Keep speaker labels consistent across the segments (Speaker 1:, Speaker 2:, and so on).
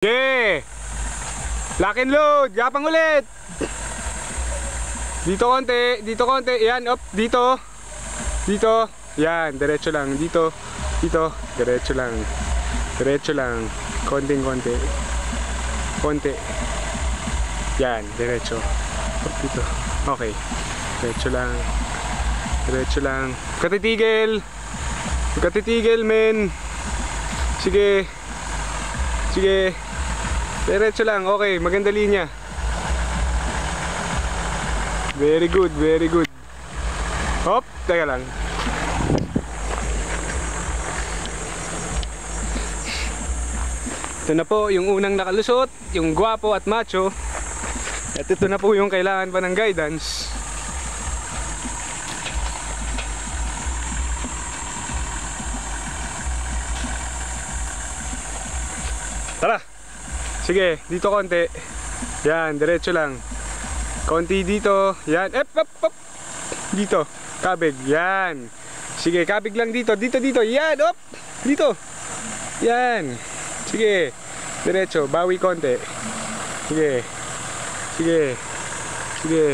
Speaker 1: Okay. Lock and load. Gapang ulit. Dito konti. Dito konti. Yan. Up. Dito. Dito. Yan. Diretso lang. Dito. Dito. Diretso lang. Diretso lang. Konting konti. Konti. Yan. Diretso. Up dito. Okay. Diretso lang. Diretso lang. Katitigil. Katitigil, men. Sige. Sige. Diretso lang. Okay. Maganda linya. Very good. Very good. Hop. Teka lang. Ito na po yung unang nakalusot. Yung gwapo at macho. At ito na po yung kailangan pa ng guidance. Tara. Sige, dito konti. Yan, diretso lang. Konti dito. Yan. Up. Dito. Kabig. Yan. Sige, kabig lang dito. Dito. Yan. Up. Dito. Yan. Sige. Diretso. Bawi konti. Sige. Sige. Sige.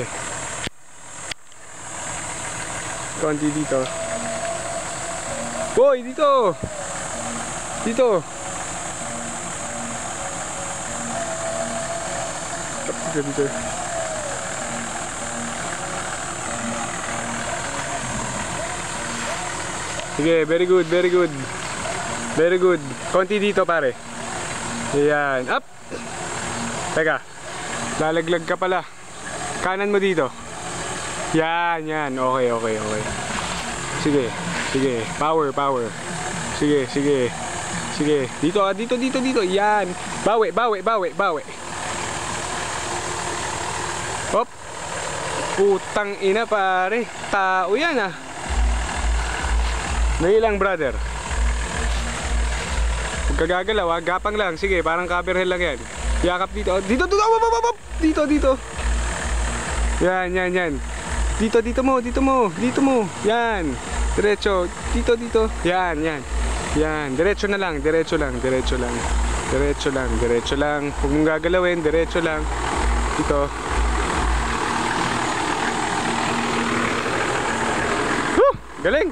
Speaker 1: Konti dito. Boy, dito. Dito. Dito. Sige, very good, very good. Very good. Konti dito, pare. Ayan, up. Teka. Lalaglag ka pala. Kanan mo dito. Yan, yan. Okay. Sige. Sige. Power. Sige. Sige. Dito. Yan. Bawi. Hop. Putang ina, pare. Tao yan, ah. Nailang, brother. Huwag kagagalaw, ah. Gapang lang. Sige, parang cover hill lang yan. Yakap dito. Dito. Dito. Yan. Dito mo. Yan. Diretso. Dito. Yan. Yan. Diretso lang. Huwag mong gagalawin. Diretso lang. Dito. Galing.